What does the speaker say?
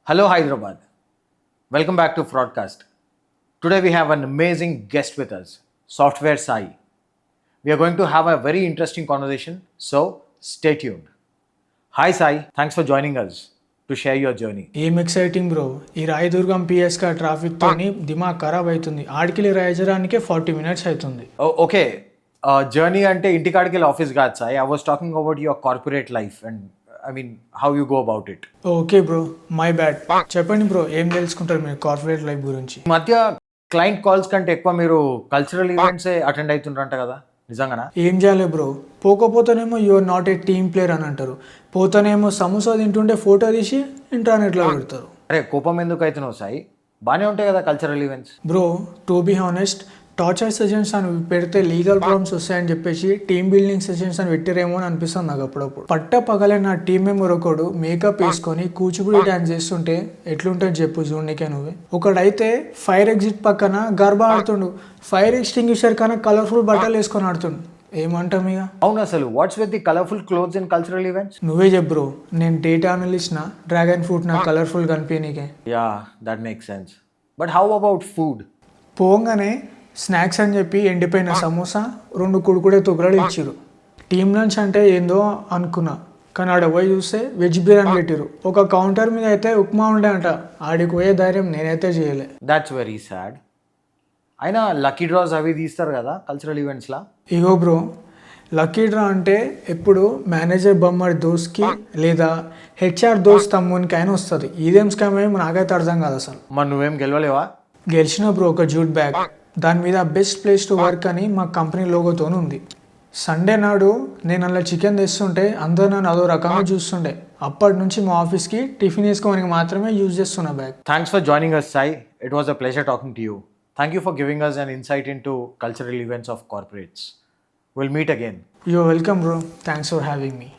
Hello, Hyderabad. Welcome back to Fraudcast. Today we have an amazing guest with us, Software Sai. We are going to have a very interesting conversation, so stay tuned. Hi, Sai. Thanks for joining us to share your journey. ఏం exciting bro. ఈ Rayadurgam పిఎస్కా traffic తోని దిమాగ్ ఖరాబ్ అవుతుంది. ఆడికెళ్ళి రాయజరానికే 40 minutes అవుతుంది. Okay, journey ante ఇంటికాడికి office కాదు Sai. I was talking about your corporate life and I mean how you go about it. Okay bro, my bad. చెప్పండి బ్రో, ఏం తెలుసుకుంటారు మీరు కార్పొరేట్ లైఫ్ గురించి? ఈ మధ్య క్లయింట్ కాల్స్ కంటే ఎక్కువ మీరు కల్చరల్ ఈవెంట్సే అటెండ్ అవుతుంటారంట కదా, నిజంగానా? ఏం చేయాలి బ్రో, పోకపోతేనేమో your not a team player అని అంటారు, పోతేనేమో సమోసా తింటుంటే ఫోటో తీసి ఇంటర్నెట్లో పెడతారు. అరే కోపం ఎందుకు అవుతున్నావు సాయి? బాగానే ఉంటాయి కదా cultural events. Bro, to be honest, torture sessions అని పెడితే లీగల్ ప్రాబ్లమ్స్ వస్తాయని చెప్పేసి టీమ్ బిల్డింగ్ సెషన్స్ అని పెట్టిరేమో అని అనిపిస్తుంది నాకు అప్పుడప్పుడు. పట్ట పగలే నా టీమ్ మెంబర్ ఒకడు మేకప్ వేసుకొని కూచిపూడి డ్యాన్స్ చేస్తుంటే ఎట్లుంటుంది చెప్పు చూడనికే నువ్వే. ఒకడైతే ఫైర్ ఎగ్జిట్ పక్కన గర్భ ఆడుతుండు, ఫైర్ ఎక్స్టింగ్విషర్ కన్నా కలర్ఫుల్ బట్టలు వేసుకొని ఆడుతుండు. ఏమంటాం ఇక? అవును, అసలు what's with the colourful clothes in cultural events? నువ్వే చెప్పు బ్రో, నేను డేటా అనలిస్ట్ నా, డ్రాగన్ ఫ్రూట్ నా కలర్ఫుల్ కనిపించనీకే. Ya, that makes sense. But how about food? పోగానే స్నాక్స్ అని చెప్పి ఎండిపోయిన సమోసా 2 కుడుకుడే తుగ్రాలు ఇచ్చిరు. టీమ్ లంచ్ అంటే ఏందో అనుకున్నా, కానీ ఆడ పోయి చూస్తే వెజ్ బిర్యానీ పెట్టిరు. ఒక కౌంటర్ మీద అయితే ఉప్మా ఉండే అంట, ఆడికి పోయే ధైర్యం నేనైతే చేయలే. That's very sad. అయినా లక్కీ డ్రాస్ అవి తీస్తారు కదా కల్చరల్ ఈవెంట్స్లా. ఇగో బ్రో, లక్కీ డ్రా అంటే ఎప్పుడు మేనేజర్ బొమ్మడి దోస్కి లేదా హెచ్ఆర్ దోస్త్ తమ్మునికి అయినా వస్తుంది. ఇదేం స్కామ్ ఏమో నాకైతే అర్థం కాదు అసలు. మరి నువ్వేం గెలవలేవా? గెలిచిన బ్రో ఒక జూట్ బ్యాగ్, దాని మీద బెస్ట్ ప్లేస్ టు వర్క్ అని మా కంపెనీ లోగోతో ఉంది. సండే నాడు నేను అలా చికెన్ తెస్తుంటే అందరూ నన్ను అదో రకంగా చూస్తుండే. అప్పటి నుంచి మా ఆఫీస్కి టిఫిన్ వేసుకోవడానికి మాత్రమే యూజ్ చేస్తున్నా bag. Thanks for joining us, Sai. It was a pleasure talking to you. Thank you for giving us an insight into cultural events of corporates. We'll meet again. You're welcome bro. Thanks for having me.